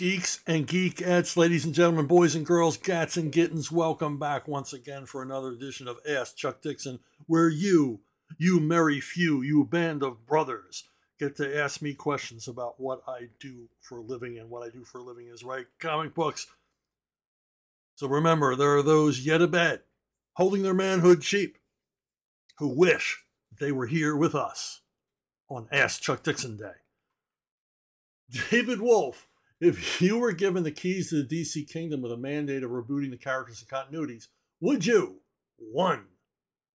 Geeks and geekettes, ladies and gentlemen, boys and girls, gats and gittens, welcome back once again for another edition of Ask Chuck Dixon, where you merry few, you band of brothers, get to ask me questions about what I do for a living, and what I do for a living is write comic books. So remember, there are those yet abed, holding their manhood cheap, who wish they were here with us on Ask Chuck Dixon Day. David Wolf, if you were given the keys to the DC Kingdom with a mandate of rebooting the characters and continuities, would you, 1,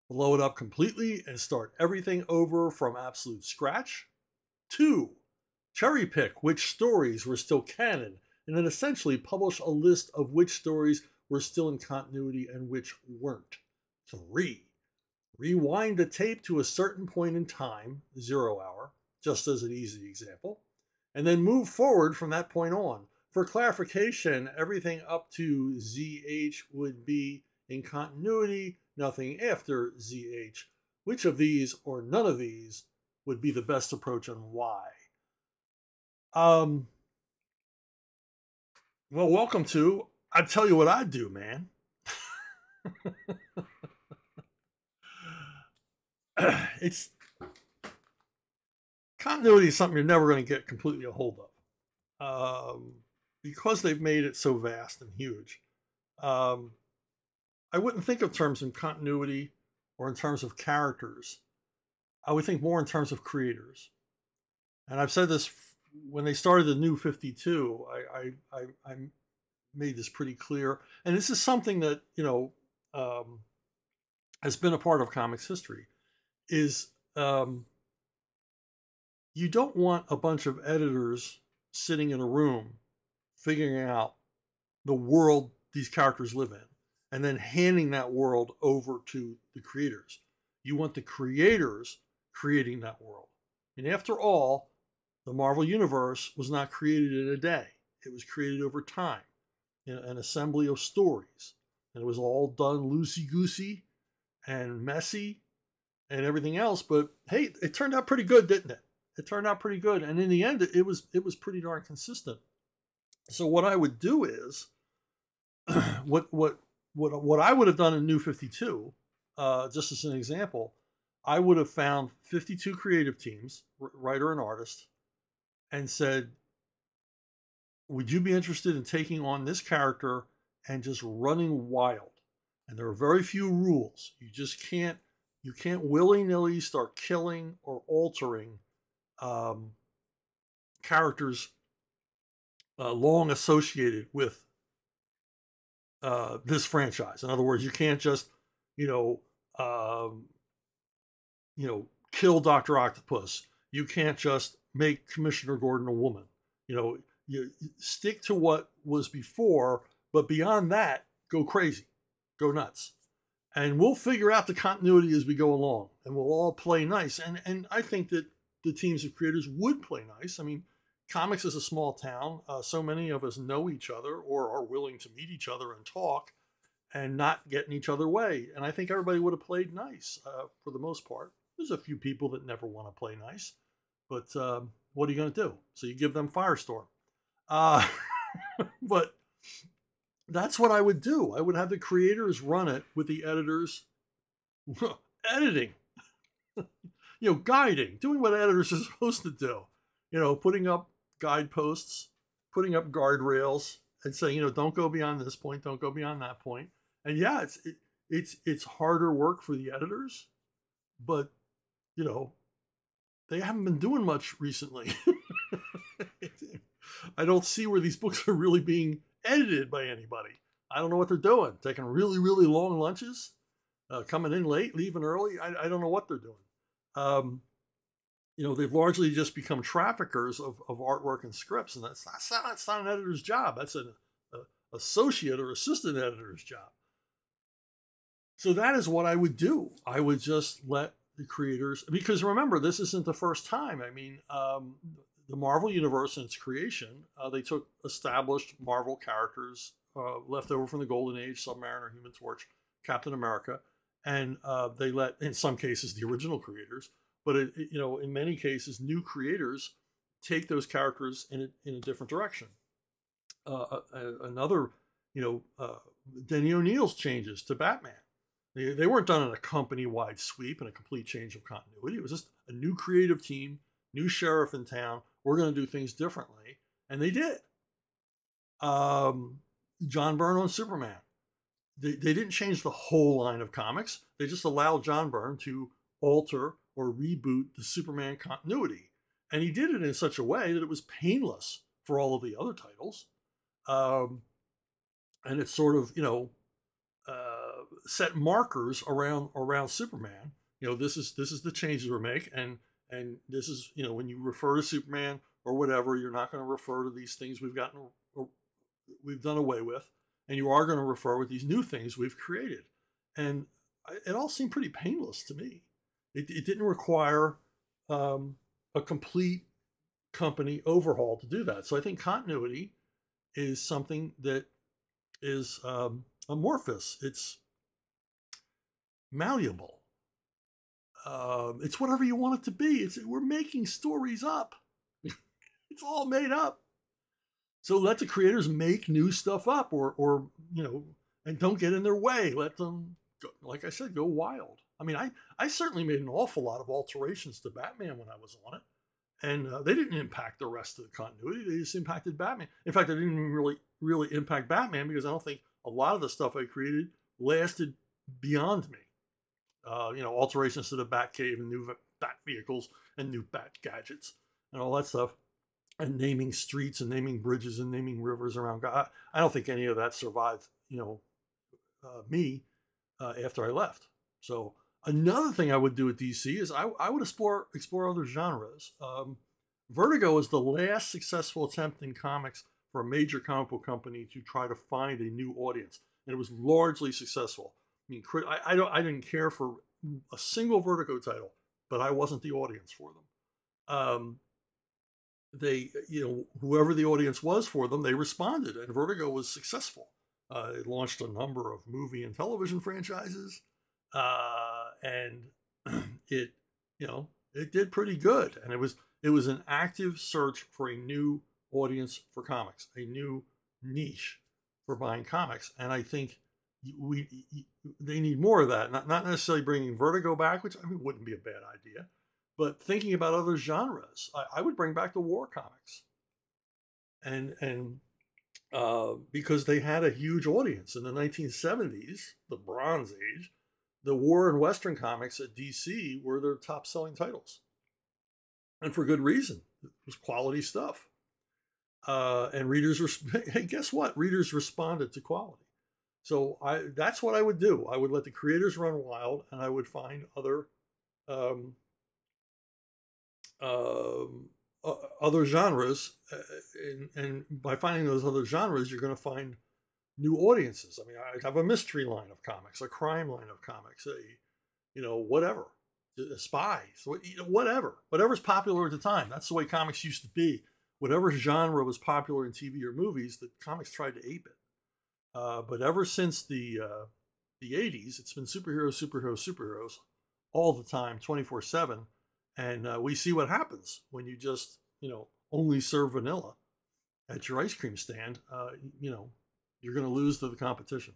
blow it up completely and start everything over from absolute scratch? 2, cherry pick which stories were still canon and then essentially publish a list of which stories were still in continuity and which weren't? 3, rewind the tape to a certain point in time, 0 hour, just as an easy example, and then move forward from that point on. For clarification, everything up to ZH would be in continuity, nothing after ZH. Which of these or none of these would be the best approach and why? Well, welcome to I Tell You What I Do, man. It's continuity is something you're never going to get completely a hold of, because they've made it so vast and huge. I wouldn't think of terms in continuity or in terms of characters. I would think more in terms of creators. And I've said this when they started the New 52. I made this pretty clear, and this is something that has been a part of comics history. Is you don't want a bunch of editors sitting in a room figuring out the world these characters live in and then handing that world over to the creators. You want the creators creating that world. And after all, the Marvel Universe was not created in a day. It was created over time in an assembly of stories. And it was all done loosey-goosey and messy and everything else. But hey, it turned out pretty good, didn't it? It turned out pretty good, and in the end, it was pretty darn consistent. So what I would do is, what I would have done in New 52, just as an example, I would have found 52 creative teams, writer and artist, and said, would you be interested in taking on this character and just running wild? And there are very few rules. You can't willy-nilly start killing or altering characters long associated with this franchise. In other words, you can't just, kill Dr. Octopus. You can't just make Commissioner Gordon a woman. You stick to what was before, but beyond that, go crazy, go nuts. And we'll figure out the continuity as we go along, and we'll all play nice. And I think that the teams of creators would play nice. I mean, comics is a small town. So many of us know each other or are willing to meet each other and talk and not get in each other's way. And I think everybody would have played nice for the most part. There's a few people that never want to play nice, but what are you going to do? So you give them Firestorm. But that's what I would do. I would have the creators run it with the editors editing. Guiding, doing what editors are supposed to do, putting up guideposts, putting up guardrails, and saying, don't go beyond this point, don't go beyond that point. And yeah, it's harder work for the editors, but they haven't been doing much recently. I don't see where these books are really being edited by anybody. I don't know what they're doing. Taking really, really long lunches, coming in late, leaving early. I don't know what they're doing. They've largely just become traffickers of artwork and scripts, and that's not an editor's job. That's an associate or assistant editor's job. So that is what I would do. I would just let the creators, because remember, this isn't the first time. I mean, the Marvel Universe and its creation, they took established Marvel characters left over from the Golden Age, Submariner, Human Torch, Captain America, and they let, in some cases, the original creators, but in many cases, new creators take those characters in a different direction. another, you know, Denny O'Neil's changes to Batman. They weren't done in a company-wide sweep and a complete change of continuity. It was just a new creative team, new sheriff in town. We're going to do things differently, and they did. John Byrne on Superman. They didn't change the whole line of comics. They just allowed John Byrne to alter or reboot the Superman continuity. And he did it in such a way that it was painless for all of the other titles. And it sort of, set markers around Superman. This is the changes we're making, and this is, when you refer to Superman or whatever, you're not going to refer to these things we've done away with, and you are going to refer with these new things we've created. And it all seemed pretty painless to me. It didn't require a complete company overhaul to do that. So I think continuity is something that is amorphous. It's malleable. It's whatever you want it to be. We're making stories up. It's all made up. So let the creators make new stuff up, or and don't get in their way. Let them, like I said, go wild. I mean, I certainly made an awful lot of alterations to Batman when I was on it, and they didn't impact the rest of the continuity. They just impacted Batman. In fact, they didn't even really impact Batman, because I don't think a lot of the stuff I created lasted beyond me. Alterations to the Batcave and new Bat vehicles and new Bat gadgets and all that stuff, and naming streets and naming bridges and naming rivers around God. I don't think any of that survived, me after I left. So another thing I would do at DC is I would explore other genres. Vertigo was the last successful attempt in comics for a major comic book company to try to find a new audience, and it was largely successful. I mean, I didn't care for a single Vertigo title, but I wasn't the audience for them. They, whoever the audience was for them, they responded, and Vertigo was successful. It launched a number of movie and television franchises, and it did pretty good. And it was an active search for a new audience for comics, a new niche for buying comics, and I think they need more of that. Not necessarily bringing Vertigo back, which wouldn't be a bad idea, but thinking about other genres. I would bring back the war comics, and because they had a huge audience in the 1970s, the Bronze Age. The war and Western comics at DC were their top selling titles, and for good reason. It was quality stuff, and readers hey, guess what? Readers responded to quality. So that's what I would do. I would let the creators run wild, and I would find other other genres, and by finding those other genres, you're going to find new audiences. I mean, I have a mystery line of comics, a crime line of comics, whatever, a spy, whatever's popular at the time. That's the way comics used to be. Whatever genre was popular in TV or movies, the comics tried to ape it. But ever since the 80s, it's been superheroes all the time, 24/7. And we see what happens when you just, only serve vanilla at your ice cream stand. You're going to lose to the competition.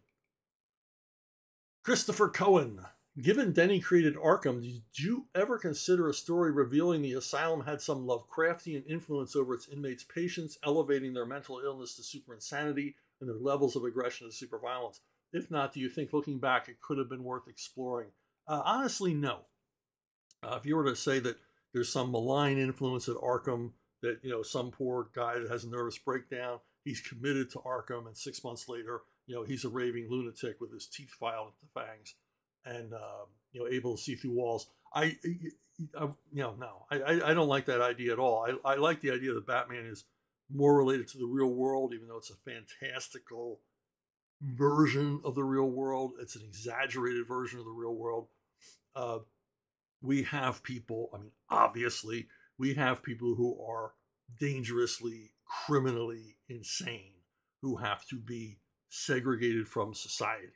Christopher Cohen. Given Denny created Arkham, did you ever consider a story revealing the asylum had some Lovecraftian influence over its inmates' patients, elevating their mental illness to super insanity and their levels of aggression to super violence? If not, do you think looking back it could have been worth exploring? Honestly, no. If you were to say that there's some malign influence at Arkham, that some poor guy that has a nervous breakdown, he's committed to Arkham, and 6 months later, he's a raving lunatic with his teeth filed into fangs, and able to see through walls. No, I don't like that idea at all. I like the idea that Batman is more related to the real world, even though it's a fantastical version of the real world. It's an exaggerated version of the real world. We have people, obviously, we have people who are dangerously, criminally insane, who have to be segregated from society.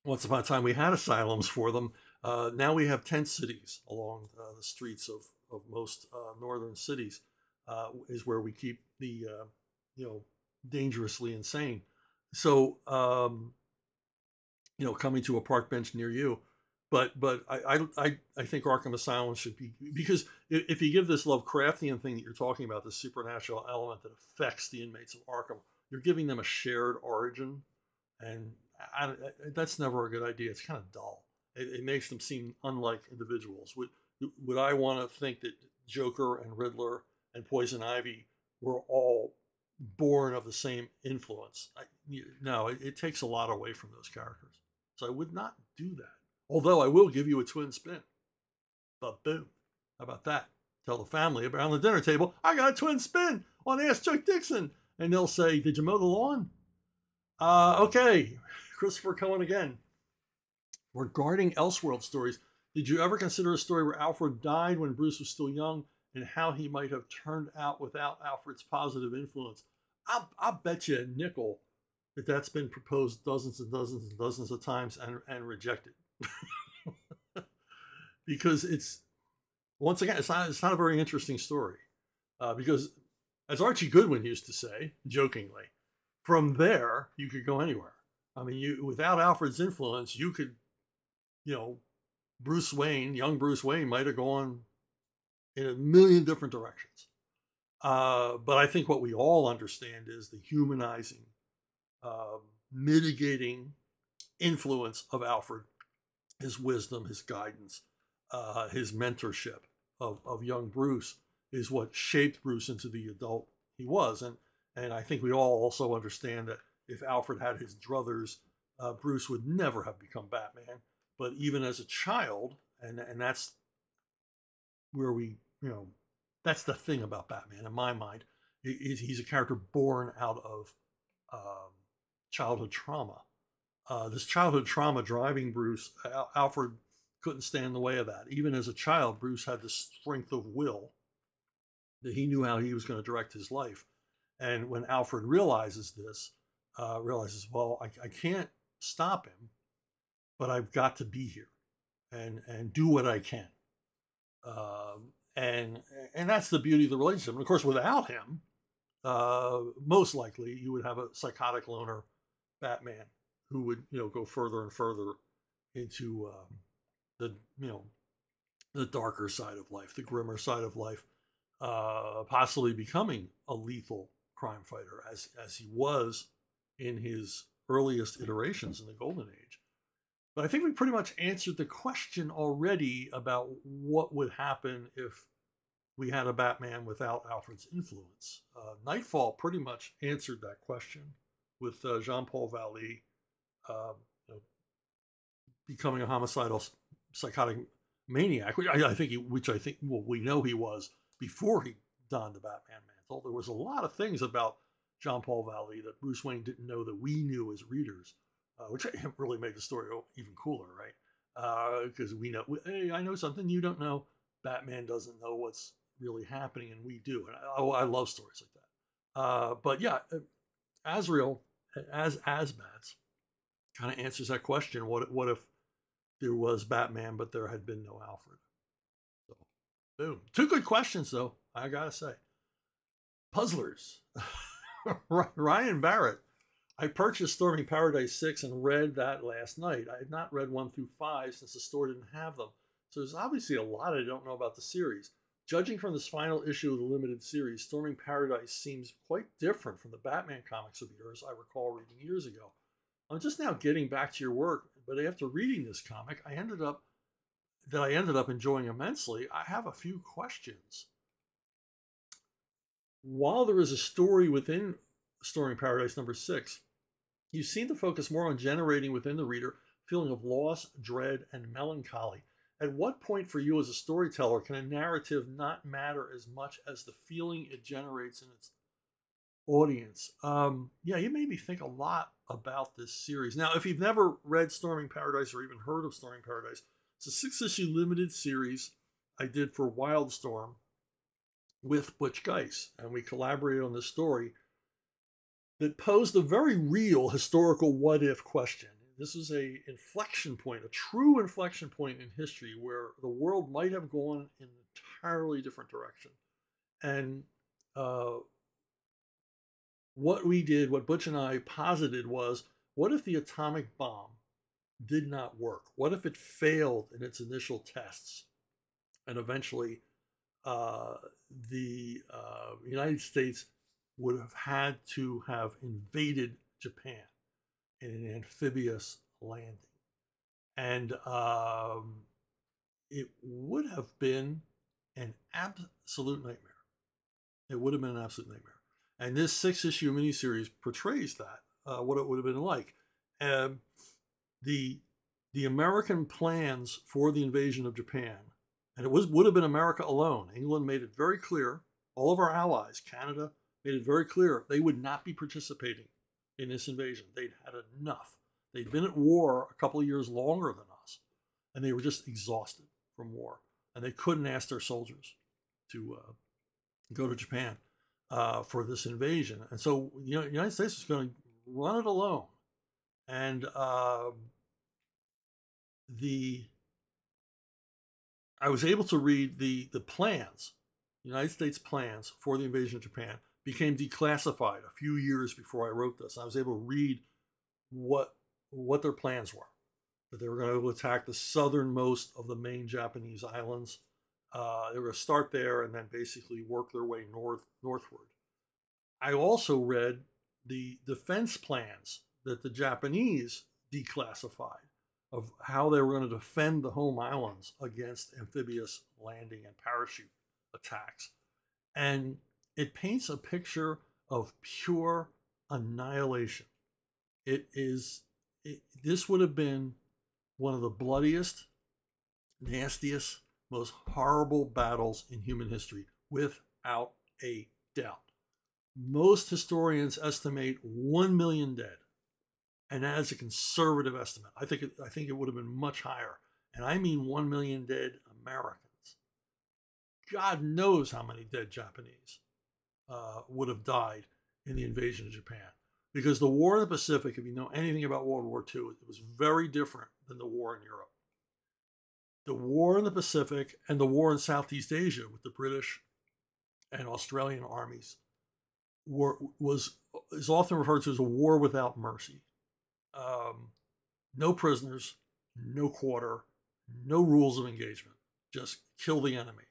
Once upon a time, we had asylums for them. Now we have tent cities along the streets of most northern cities. is where we keep the dangerously insane. So coming to a park bench near you. But I think Arkham Asylum should be, because if you give this Lovecraftian thing that you're talking about, the supernatural element that affects the inmates of Arkham, you're giving them a shared origin, and that's never a good idea. It's kind of dull. It makes them seem unlike individuals. Would I want to think that Joker and Riddler and Poison Ivy were all born of the same influence? No, it takes a lot away from those characters. So I would not do that. Although I will give you a twin spin. But boom. How about that? Tell the family around the dinner table, I got a twin spin on Ask Chuck Dixon. And they'll say, did you mow the lawn? Okay. Christopher Cohen again. Regarding Elseworld stories, did you ever consider a story where Alfred died when Bruce was still young and how he might have turned out without Alfred's positive influence? I'll bet you a nickel that that's been proposed dozens and dozens and dozens of times and rejected. Because it's, once again, it's not a very interesting story. Because, as Archie Goodwin used to say, jokingly, from there you could go anywhere. I mean, without Alfred's influence, you could, Bruce Wayne, young Bruce Wayne, might have gone in a million different directions. But I think what we all understand is the humanizing, mitigating influence of Alfred, his wisdom, his guidance, his mentorship of young Bruce is what shaped Bruce into the adult he was. And I think we all also understand that if Alfred had his druthers, Bruce would never have become Batman. But even as a child, and that's where that's the thing about Batman in my mind, he's a character born out of childhood trauma. This childhood trauma driving Bruce, Alfred couldn't stand in the way of that. Even as a child, Bruce had the strength of will that he knew how he was going to direct his life. And when Alfred realizes this, well, I can't stop him, but I've got to be here and do what I can. And that's the beauty of the relationship. And of course, without him, most likely you would have a psychotic loner Batman who would, go further and further into the darker side of life, the grimmer side of life, possibly becoming a lethal crime fighter as he was in his earliest iterations in the Golden Age. But I think we pretty much answered the question already about what would happen if we had a Batman without Alfred's influence. Nightfall pretty much answered that question with Jean-Paul Vallée becoming a homicidal psychotic maniac, which I think we know he was before he donned the Batman mantle. There was a lot of things about Jean-Paul Vallée that Bruce Wayne didn't know that we knew as readers, which really made the story even cooler, right? Because we know, hey, I know something you don't know. Batman doesn't know what's really happening, and we do. And I love stories like that. But yeah, Azrael as Asbats kind of answers that question. What if there was Batman, but there had been no Alfred? So, boom. Two good questions, though, I gotta say. Puzzlers. Ryan Barrett. I purchased Storming Paradise 6 and read that last night. I had not read 1 through 5 since the store didn't have them. So there's obviously a lot I don't know about the series. Judging from this final issue of the limited series, Storming Paradise seems quite different from the Batman comics of yours I recall reading years ago. I'm just now getting back to your work, but after reading this comic, I ended up enjoying immensely. I have a few questions. While there is a story within Storming Paradise number 6, you seem to focus more on generating within the reader a feeling of loss, dread, and melancholy. At what point for you as a storyteller can a narrative not matter as much as the feeling it generates in its audience? Yeah, you made me think a lot about this series. Now, if you've never read Storming Paradise or even heard of Storming Paradise, it's a 6-issue limited series I did for Wildstorm with Butch Geis, and we collaborated on this story that posed a very real historical what-if question. This was a inflection point, a true inflection point in history where the world might have gone in an entirely different direction. And uh, what we did, what Butch and I posited was, what if the atomic bomb did not work? What if it failed in its initial tests and eventually uh, the United States would have had to have invaded Japan in an amphibious landing? And it would have been an absolute nightmare. It would have been an absolute nightmare. And this 6-issue miniseries portrays that, what it would have been like. Um, the the American plans for the invasion of Japan, and it would have been America alone. England made it very clear. All of our allies, Canada, made it very clear they would not be participating in this invasion. They'd had enough. They'd been at war a couple of years longer than us, and they were just exhausted from war, and they couldn't ask their soldiers to go to Japan for this invasion. And so, the United States was going to run it alone. And I was able to read the plans, United States plans for the invasion of Japan became declassified a few years before I wrote this. I was able to read what their plans were. That they were going to attack the southernmost of the main Japanese islands. They were going to start there and then basically work their way northward. I also read the defense plans that the Japanese declassified of how they were going to defend the home islands against amphibious landing and parachute attacks. And it paints a picture of pure annihilation. This would have been one of the bloodiest, nastiest, most horrible battles in human history, without a doubt. Most historians estimate 1 million dead, and that is a conservative estimate. I think it would have been much higher, and I mean 1 million dead Americans. God knows how many dead Japanese would have died in the invasion of Japan, because the war in the Pacific, if you know anything about World War II, it was very different than the war in Europe. The war in the Pacific and the war in Southeast Asia with the British and Australian armies is often referred to as a war without mercy. No prisoners, no quarter, no rules of engagement. Just kill the enemy.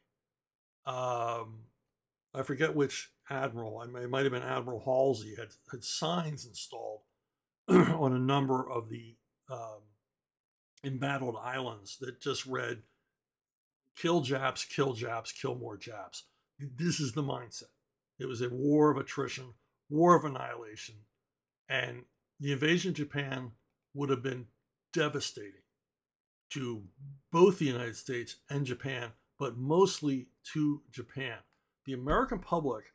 I forget which admiral. It might have been Admiral Halsey had signs installed on a number of the embattled islands that just read, "Kill Japs, kill Japs, kill more Japs." This is the mindset. It was a war of attrition, war of annihilation, and the invasion of Japan would have been devastating to both the United States and Japan, but mostly to Japan. The American public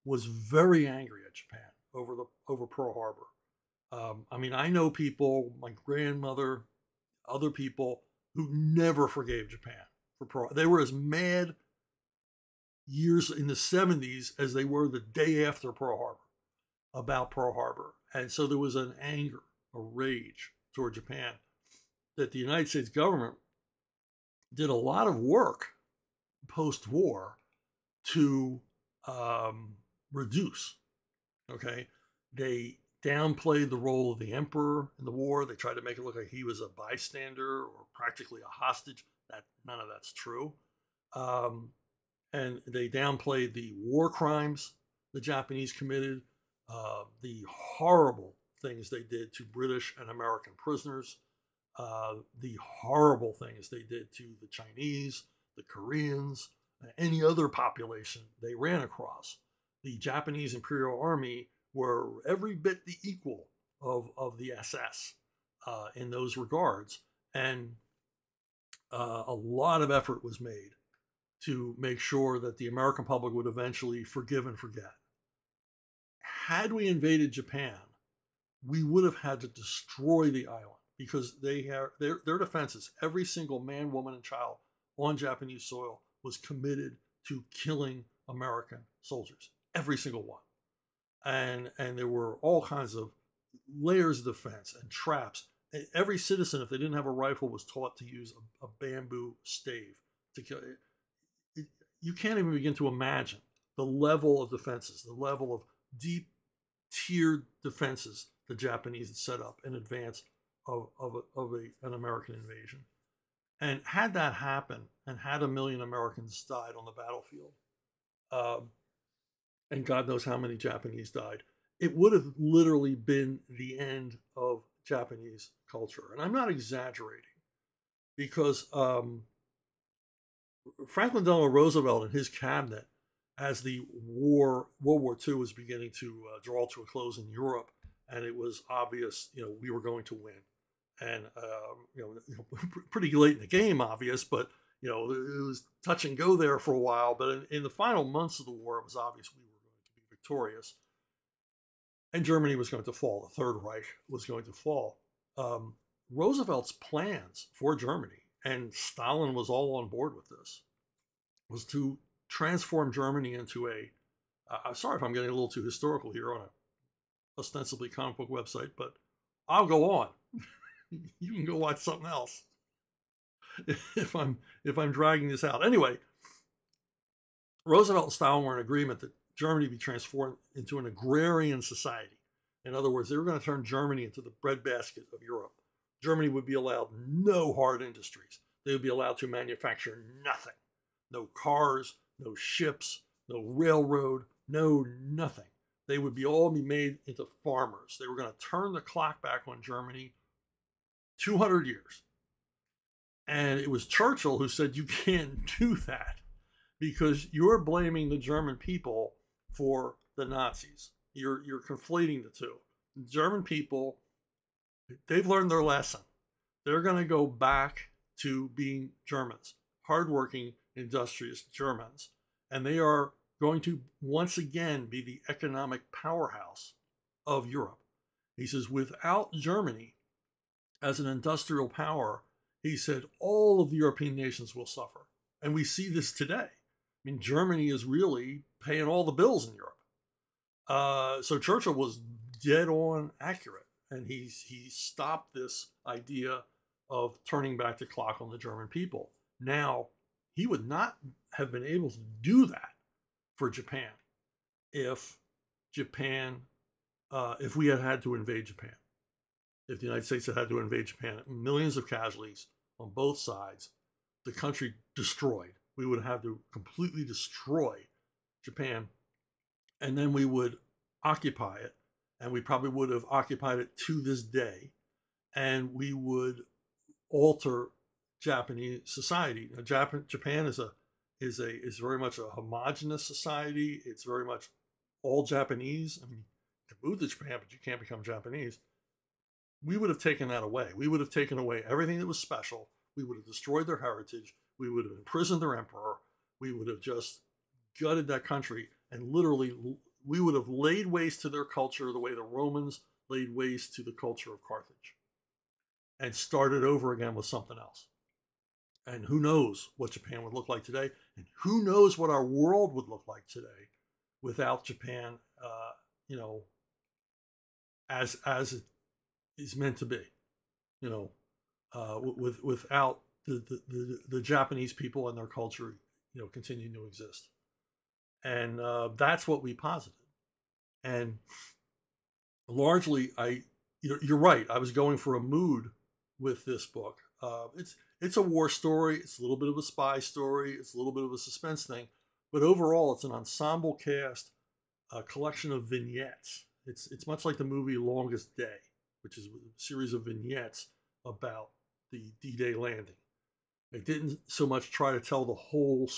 was very angry at Japan over Pearl Harbor. I know people, my grandmother, other people who never forgave Japan for Pearl. They were as mad years in the 70s as they were the day after Pearl Harbor about Pearl Harbor. And so there was an anger, a rage toward Japan that the United States government did a lot of work post-war to reduce. Okay, they downplayed the role of the emperor in the war. They tried to make it look like he was a bystander or practically a hostage. None of that's true. And they downplayed the war crimes the Japanese committed, the horrible things they did to British and American prisoners, the horrible things they did to the Chinese, the Koreans, any other population they ran across. The Japanese Imperial Army were every bit the equal of the SS in those regards. And a lot of effort was made to make sure that the American public would eventually forgive and forget. Had we invaded Japan, we would have had to destroy the island because they have their defenses. Every single man, woman, and child on Japanese soil was committed to killing American soldiers. Every single one. And there were all kinds of layers of defense and traps. Every citizen, if they didn't have a rifle, was taught to use a bamboo stave to kill. You can't even begin to imagine the level of defenses, the level of deep tiered defenses the Japanese had set up in advance an American invasion. And had that happened, and had 1 million Americans died on the battlefield, and God knows how many Japanese died, it would have literally been the end of Japanese culture. And I'm not exaggerating, because Franklin Delano Roosevelt and his cabinet, as the World War II was beginning to draw to a close in Europe, and it was obvious, we were going to win. And, pretty late in the game, obvious, but, it was touch and go there for a while. But in the final months of the war, it was obvious we were going to be victorious. And Germany was going to fall. The Third Reich was going to fall. Roosevelt's plans for Germany, and Stalin was all on board with this, was to transform Germany into I'm sorry if I'm getting a little too historical here on a ostensibly comic book website, but I'll go on. You can go watch something else if I'm dragging this out. Anyway, Roosevelt and Stalin were in agreement that Germany be transformed into an agrarian society. In other words, they were going to turn Germany into the breadbasket of Europe. Germany would be allowed no hard industries. They would be allowed to manufacture nothing. No cars, no ships, no railroad, no nothing. They would all be made into farmers. They were going to turn the clock back on Germany 200 years. And it was Churchill who said, you can't do that because you're blaming the German people for the Nazis. You're conflating the two. The German people, they've learned their lesson. They're going to go back to being Germans, hardworking, industrious Germans. And they are going to once again be the economic powerhouse of Europe. He says, without Germany as an industrial power, he said, all of the European nations will suffer. And we see this today. I mean, Germany is really paying all the bills in Europe. So Churchill was dead on accurate. And he stopped this idea of turning back the clock on the German people. Now, he would not have been able to do that for Japan if we had had to invade Japan. If the United States had to invade Japan, millions of casualties on both sides, the country destroyed. We would have to completely destroy Japan, and then we would occupy it, and we probably would have occupied it to this day, and we would alter Japanese society. Now, Japan is very much a homogenous society. It's very much all Japanese. I mean, you can move to Japan, but you can't become Japanese. We would have taken that away. We would have taken away everything that was special. We would have destroyed their heritage. We would have imprisoned their emperor. We would have just gutted that country, and literally we would have laid waste to their culture the way the Romans laid waste to the culture of Carthage, and started over again with something else. And who knows what Japan would look like today, and who knows what our world would look like today without Japan, as it is meant to be, without the Japanese people and their culture, continuing to exist. And that's what we posited. And largely, you're right. I was going for a mood with this book. It's a war story. It's a little bit of a spy story. It's a little bit of a suspense thing. But overall, it's an ensemble cast, a collection of vignettes. It's much like the movie Longest Day, which is a series of vignettes about the D-Day landing. I didn't so much try to tell the whole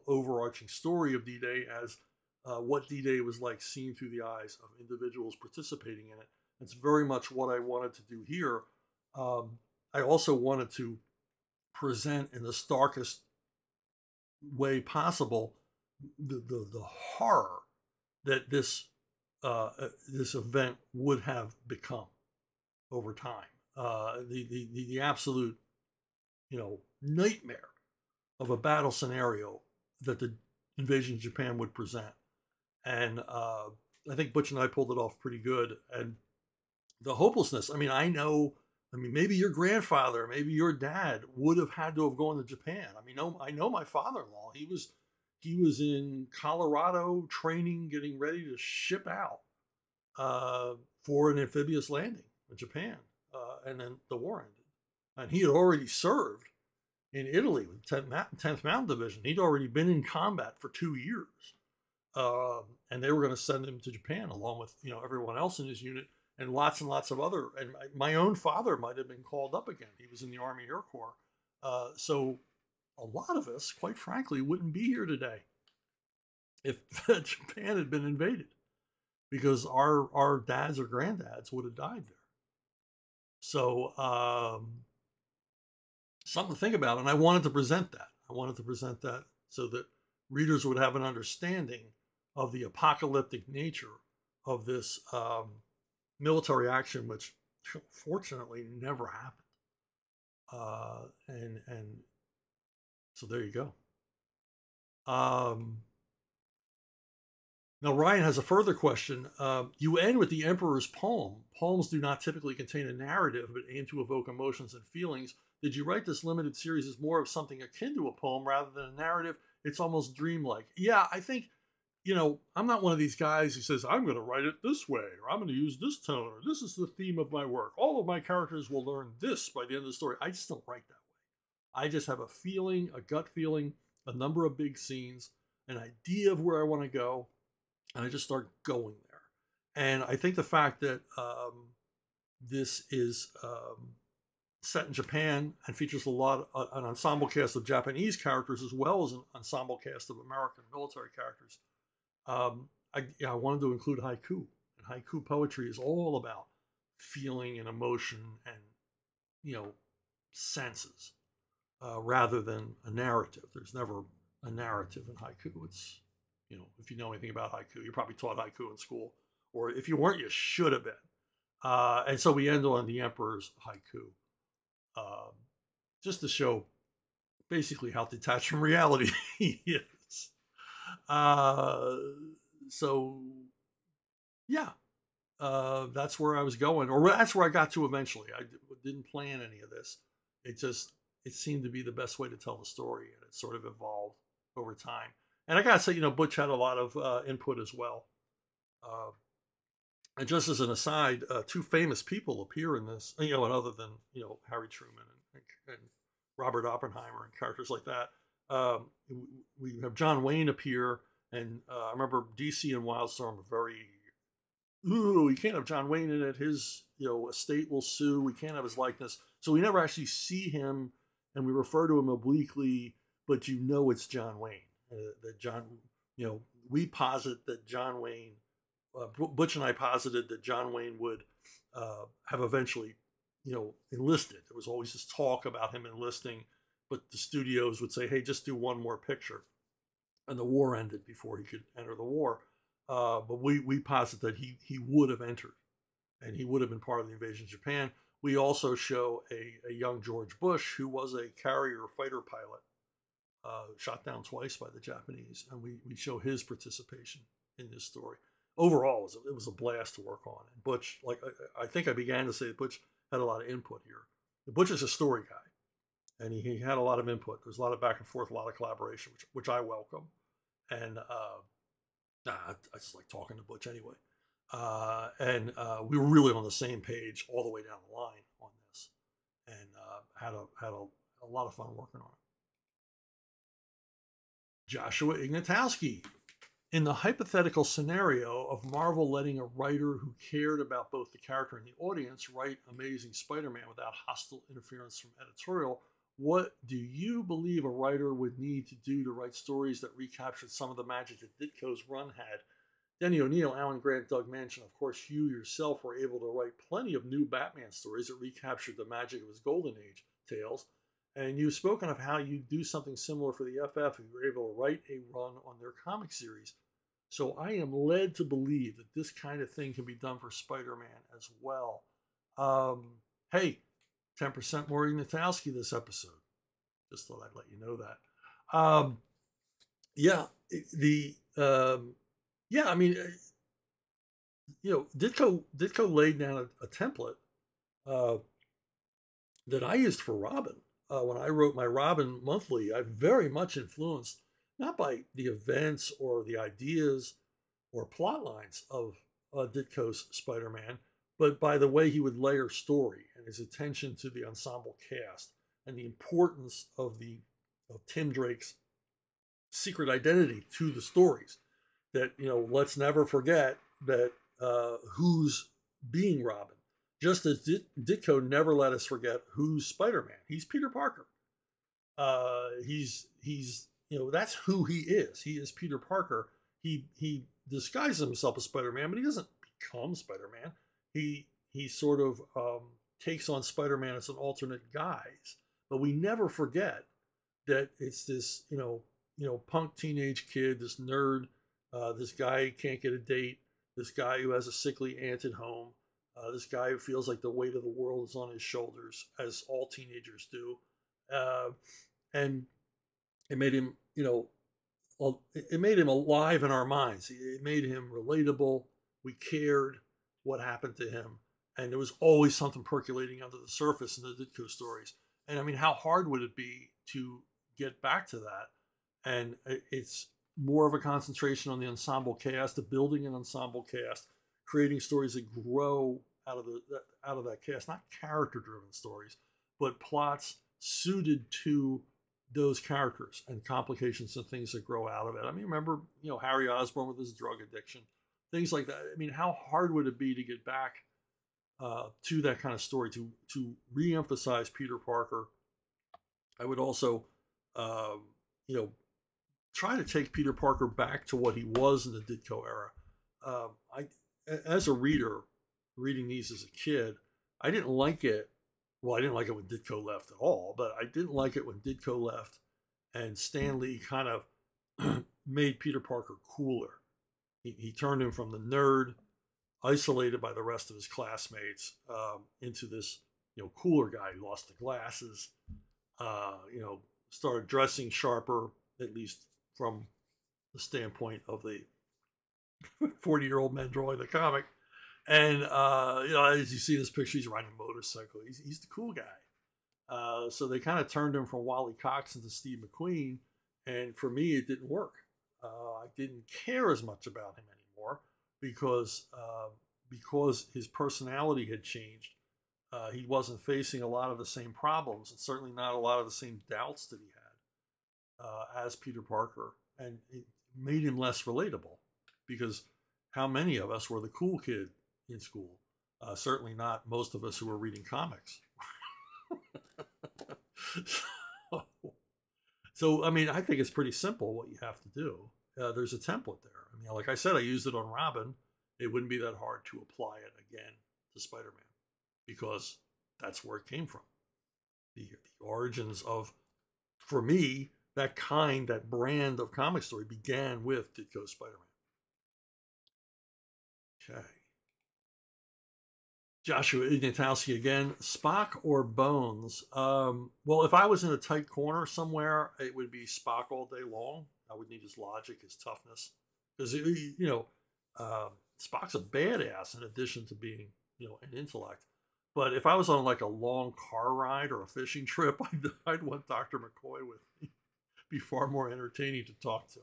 overarching story of D-Day as what D-Day was like seen through the eyes of individuals participating in it. That's very much what I wanted to do here. I also wanted to present in the starkest way possible the horror that this event would have become over time. The absolute nightmare of a battle scenario that the invasion of Japan would present. And I think Butch and I pulled it off pretty good. And the hopelessness, maybe your grandfather, maybe your dad would have had to have gone to Japan. I know my father-in-law, he was he was in Colorado training, getting ready to ship out for an amphibious landing in Japan. And then the war ended. And he had already served in Italy with 10th Mountain Division. He'd already been in combat for 2 years. And they were going to send him to Japan along with, everyone else in his unit and lots of other. And my own father might have been called up again. He was in the Army Air Corps. So a lot of us, quite frankly, wouldn't be here today if Japan had been invaded, because our dads or granddads would have died there. So something to think about. And I wanted to present that. So that readers would have an understanding of the apocalyptic nature of this military action, which fortunately never happened. And so there you go. Now, Ryan has a further question. You end with the Emperor's poem. Poems do not typically contain a narrative, but aim to evoke emotions and feelings. Did you write this limited series as more of something akin to a poem rather than a narrative? It's almost dreamlike. Yeah, I think, I'm not one of these guys who says, I'm going to write it this way, or I'm going to use this tone, or this is the theme of my work. All of my characters will learn this by the end of the story. I just don't write that way. I just have a feeling, a gut feeling, a number of big scenes, an idea of where I want to go, and I just start going there. And I think the fact that this is set in Japan and features an ensemble cast of Japanese characters as well as an ensemble cast of American military characters, I wanted to include haiku. And haiku poetry is all about feeling and emotion and, senses rather than a narrative. There's never a narrative in haiku. It's, if you know anything about haiku, you probably taught haiku in school, or if you weren't, you should have been. And so we end on the Emperor's haiku, just to show basically how detached from reality he is. So yeah, that's where I was going, or that's where I got to eventually. I didn't plan any of this. It seemed to be the best way to tell the story, and it sort of evolved over time. And I gotta say, Butch had a lot of input as well. And just as an aside, two famous people appear in this, and other than, Harry Truman and Robert Oppenheimer and characters like that. We have John Wayne appear, and I remember DC and Wildstorm were very, you can't have John Wayne in it. His, estate will sue. We can't have his likeness. So we never actually see him, and we refer to him obliquely, but it's John Wayne. That John, we posit that John Wayne, Butch and I posited that John Wayne would have eventually, enlisted. There was always this talk about him enlisting, but the studios would say, hey, just do one more picture. And the war ended before he could enter the war. But we posit that he would have entered, and he would have been part of the invasion of Japan. We also show a young George Bush, who was a carrier fighter pilot, shot down twice by the Japanese, and we show his participation in this story. Overall, it was a blast to work on. And Butch, I think I began to say that Butch had a lot of input here. Butch is a story guy, and he had a lot of input. There's a lot of back and forth, a lot of collaboration, which I welcome. And I just like talking to Butch anyway. And we were really on the same page all the way down the line on this, and had a lot of fun working on it. Joshua Ignatowski. In the hypothetical scenario of Marvel letting a writer who cared about both the character and the audience write Amazing Spider-Man without hostile interference from editorial, what do you believe a writer would need to do to write stories that recaptured some of the magic that Ditko's run had? Denny O'Neil, Alan Grant, Doug Manchin, of course, you yourself were able to write plenty of new Batman stories that recaptured the magic of his Golden Age tales. And you've spoken of how you do something similar for the FF, and you were able to write a run on their comic series. So I am led to believe that this kind of thing can be done for Spider-Man as well. Hey, 10% more Ignatowski this episode. Just thought I'd let you know that. Ditko laid down a template that I used for Robin. When I wrote my Robin monthly, I very much influenced, not by the events or the ideas or plot lines of Ditko's Spider-Man, but by the way he would layer story and his attention to the ensemble cast and the importance of Tim Drake's secret identity to the stories. That, let's never forget that who's being Robin. Just as Ditko never let us forget who's Spider-Man. He's Peter Parker. He's that's who he is. He is Peter Parker. He disguises himself as Spider-Man, but he doesn't become Spider-Man. He sort of takes on Spider-Man as an alternate guise. But we never forget that it's this punk teenage kid, this nerd, this guy who can't get a date, this guy who has a sickly aunt at home, this guy who feels like the weight of the world is on his shoulders, as all teenagers do, and it made him, it made him alive in our minds. It made him relatable. We cared what happened to him, and there was always something percolating under the surface in the Ditko stories. And I mean, how hard would it be to get back to that? And it's more of a concentration on the ensemble cast, the building an ensemble cast, creating stories that grow out of that cast, not character-driven stories, but plots suited to those characters and complications and things that grow out of it. I mean, remember, Harry Osborn with his drug addiction, things like that. I mean, how hard would it be to get back to that kind of story, to re-emphasize Peter Parker? I would also, try to take Peter Parker back to what he was in the Ditko era. As a reader, reading these as a kid, I didn't like it. Well, I didn't like it when Ditko left at all, but I didn't like it when Ditko left and Stan Lee kind of made Peter Parker cooler. He turned him from the nerd, isolated by the rest of his classmates, into this, cooler guy who lost the glasses, started dressing sharper, at least from the standpoint of the 40-year-old men drawing the comic. And, as you see this picture, he's riding a motorcycle. He's the cool guy. So they kind of turned him from Wally Cox into Steve McQueen. And for me, it didn't work. I didn't care as much about him anymore because his personality had changed. He wasn't facing a lot of the same problems and certainly not a lot of the same doubts that he had as Peter Parker. And it made him less relatable because how many of us were the cool kid in school? Certainly not most of us who were reading comics. So, I mean, I think it's pretty simple what you have to do. There's a template there. I mean, like I said, I used it on Robin. It wouldn't be that hard to apply it again to Spider-Man because that's where it came from. The origins of, for me, that brand of comic story began with Ditko's Spider-Man. Okay. Joshua Ignatowski again. Spock or Bones? Well, if I was in a tight corner somewhere, it would be Spock all day long. I would need his logic, his toughness. Because, Spock's a badass in addition to being, an intellect. But if I was on like a long car ride or a fishing trip, I'd want Dr. McCoy with me. Be far more entertaining to talk to.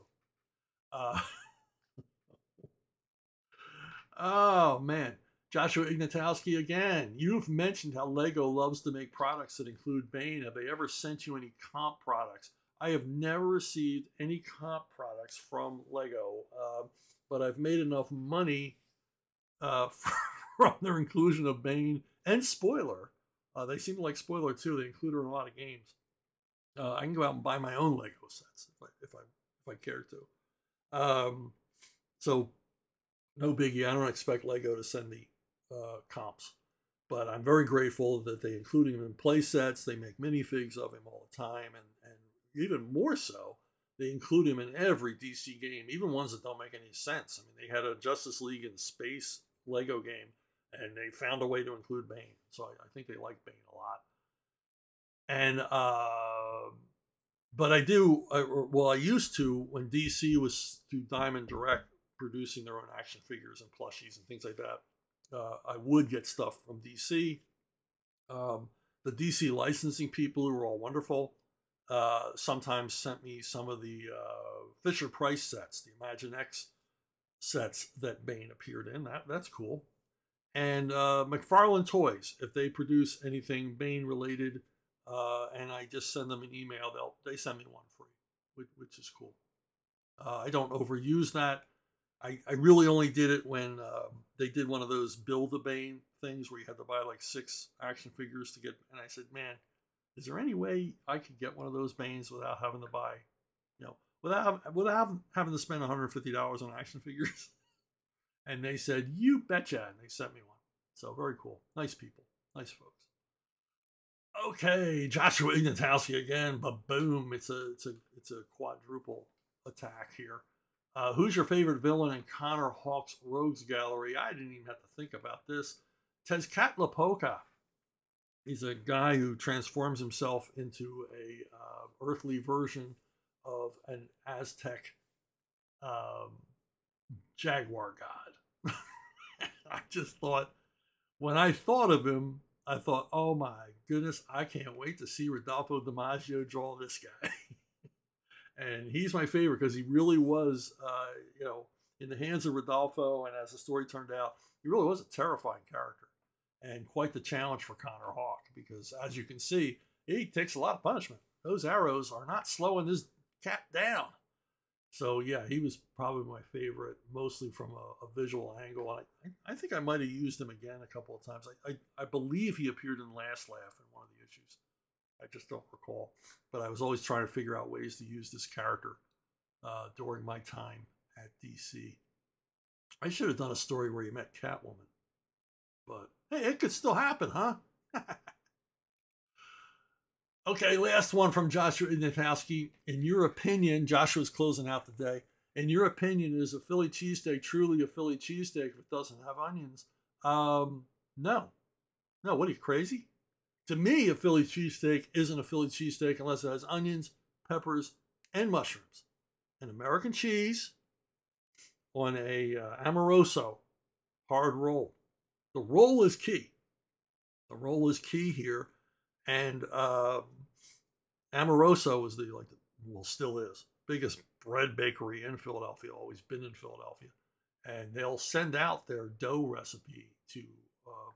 Oh, man. Joshua Ignatowski again. You've mentioned how Lego loves to make products that include Bane. Have they ever sent you any comp products? I have never received any comp products from Lego, but I've made enough money from their inclusion of Bane and Spoiler. They seem to like Spoiler too. They include her in a lot of games. I can go out and buy my own Lego sets if I care to. So no biggie. I don't expect Lego to send me comps, but I'm very grateful that they include him in play sets. They make minifigs of him all the time, and even more so, they include him in every DC game, even ones that don't make any sense. I mean, they had a Justice League in Space Lego game, and they found a way to include Bane. So I think they like Bane a lot. And but I used to when DC was through Diamond Direct producing their own action figures and plushies and things like that. I would get stuff from DC. The DC licensing people who were all wonderful. sometimes sent me some of the Fisher Price sets, the Imagine X sets that Bane appeared in. That's cool. And McFarlane Toys, if they produce anything Bane related, and I just send them an email, they send me one free, which is cool. I don't overuse that. I really only did it when they did one of those Build a Bane things where you had to buy like 6 action figures to get. And I said, man, is there any way I could get one of those Banes without having to buy, without having to spend $150 on action figures? And they said, you betcha. And they sent me one. So very cool. Nice people. Nice folks. Okay, Joshua Ignatowski again, but boom, it's a quadruple attack here. Who's your favorite villain in Connor Hawk's Rogues Gallery? I didn't even have to think about this. Tezcatlipoca. He's a guy who transforms himself into a earthly version of an Aztec jaguar god. I just thought, when I thought of him, I thought, oh my goodness, I can't wait to see Rodolfo DiMaggio draw this guy. And he's my favorite because he really was, in the hands of Rodolfo, and as the story turned out, he really was a terrifying character and quite the challenge for Connor Hawk because, as you can see, he takes a lot of punishment. Those arrows are not slowing this cat down. So, yeah, he was probably my favorite, mostly from a visual angle. I think I might have used him again a couple of times. I believe he appeared in Last Laugh in one of the issues. I just don't recall. But I was always trying to figure out ways to use this character during my time at DC. I should have done a story where he met Catwoman. But, hey, it could still happen, huh? Okay, last one from Joshua Ignatowski. In your opinion, Joshua's closing out the day. In your opinion, is a Philly cheesesteak truly a Philly cheesesteak if it doesn't have onions? No. No, what are you, crazy? To me, a Philly cheesesteak isn't a Philly cheesesteak unless it has onions, peppers, and mushrooms. And American cheese on a Amoroso hard roll. The roll is key. The roll is key here. And Amoroso is still is, biggest bread bakery in Philadelphia, always been in Philadelphia. And they'll send out their dough recipe to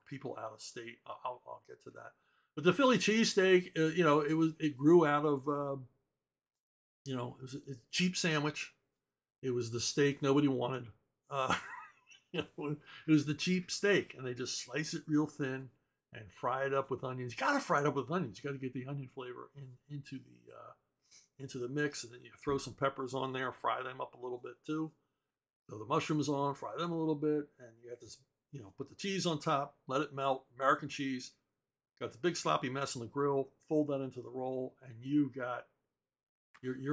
people out of state. I'll get to that. But the Philly cheesesteak, it grew out of, it was a cheap sandwich. It was the steak nobody wanted. It was the cheap steak, and they just slice it real thin and fry it up with onions. You gotta fry it up with onions. You gotta get the onion flavor into the mix, and then you throw some peppers on there, fry them up a little bit too. Throw the mushrooms on, fry them a little bit, and you have this, put the cheese on top, let it melt, American cheese. Got the big sloppy mess on the grill, fold that into the roll, and you're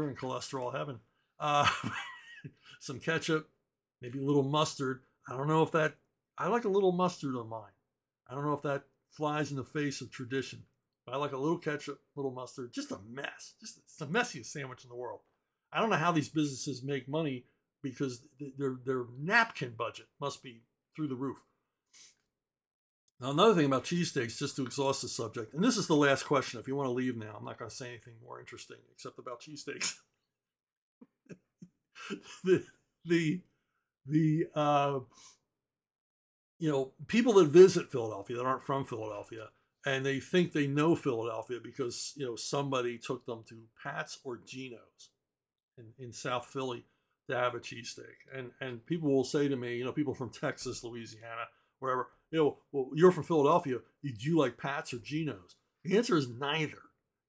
in cholesterol heaven. Some ketchup, maybe a little mustard. I don't know if I like a little mustard on mine. I don't know if that flies in the face of tradition. But I like a little ketchup, a little mustard, just a mess. It's the messiest sandwich in the world. I don't know how these businesses make money because their napkin budget must be through the roof. Now, another thing about cheesesteaks, just to exhaust the subject, and this is the last question. If you want to leave now, I'm not going to say anything more interesting except about cheesesteaks. People that visit Philadelphia that aren't from Philadelphia, and they think they know Philadelphia because, somebody took them to Pat's or Geno's in South Philly to have a cheesesteak. And people will say to me, people from Texas, Louisiana, wherever, well, you're from Philadelphia. Do you like Pat's or Geno's? The answer is neither.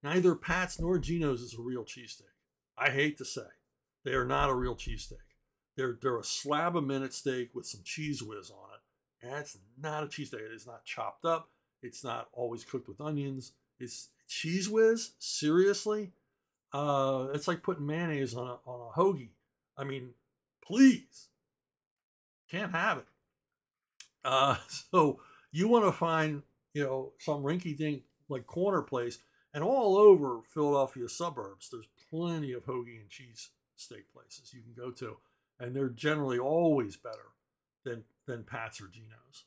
Neither Pat's nor Geno's is a real cheesesteak. I hate to say. They are not a real cheesesteak. They're a slab a minute steak with some cheese whiz on it. And it's not a cheesesteak. It is not chopped up. It's not always cooked with onions. It's cheese whiz? Seriously? It's like putting mayonnaise on a hoagie. I mean, please. Can't have it. So you want to find, some rinky-dink like corner place, and all over Philadelphia suburbs, there's plenty of hoagie and cheese steak places you can go to, and they're generally always better than Pat's or Geno's.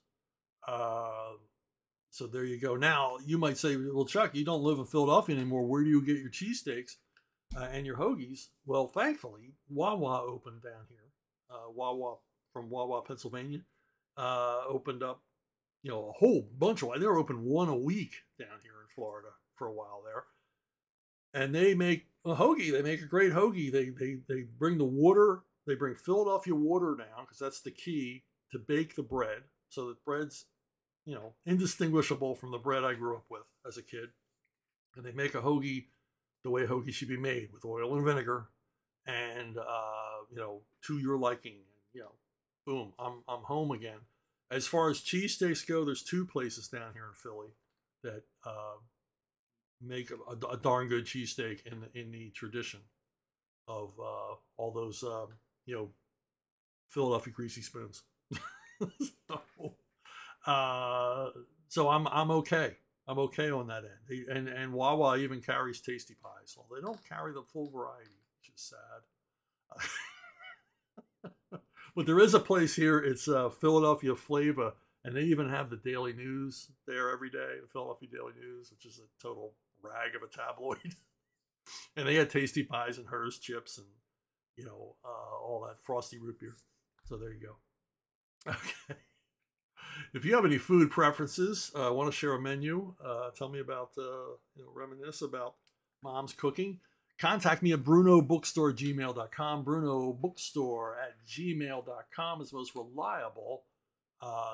So there you go. Now, you might say, well, Chuck, you don't live in Philadelphia anymore. Where do you get your cheesesteaks and your hoagies? Well, thankfully, Wawa opened down here. Wawa from Wawa, Pennsylvania, opened up, a whole bunch of, they were open one a week down here in Florida for a while there. And they make a hoagie. They make a great hoagie. They bring the water, they bring Philadelphia water down, because that's the key to bake the bread. So the bread's, indistinguishable from the bread I grew up with as a kid. And they make a hoagie the way hoagie should be made, with oil and vinegar, and to your liking. Boom, I'm home again. As far as cheesesteaks go, there's two places down here in Philly that make a darn good cheesesteak in the tradition of all those Philadelphia greasy spoons. So I'm okay. I'm okay on that end. And Wawa even carries Tasty Pies. Well, they don't carry the full variety, which is sad. But there is a place here. It's Philadelphia Flavor, and they even have the Daily News there every day, the Philadelphia Daily News, which is a total rag of a tabloid. And they had Tasty Pies and Hers chips and, all that frosty root beer. So there you go. Okay. If you have any food preferences, want to share a menu, tell me about, reminisce about mom's cooking, contact me at brunobookstore@gmail.com. brunobookstore@gmail.com is the most reliable,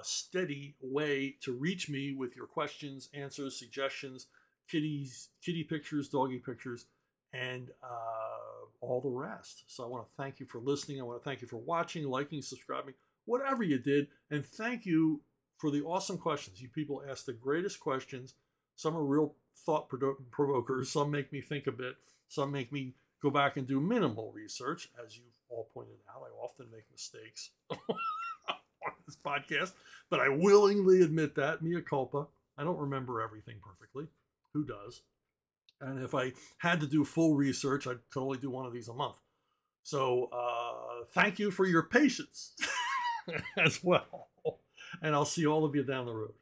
steady way to reach me with your questions, answers, suggestions, kitty pictures, doggy pictures, and all the rest. So I want to thank you for listening. I want to thank you for watching, liking, subscribing, whatever you did. And thank you for the awesome questions. You people ask the greatest questions. Some are real thought provokers. Some make me think a bit. Some make me go back and do minimal research. As you've all pointed out, I often make mistakes on this podcast, but I willingly admit that, mea culpa. I don't remember everything perfectly. Who does? And if I had to do full research, I could only do one of these a month. So thank you for your patience as well. And I'll see all of you down the road.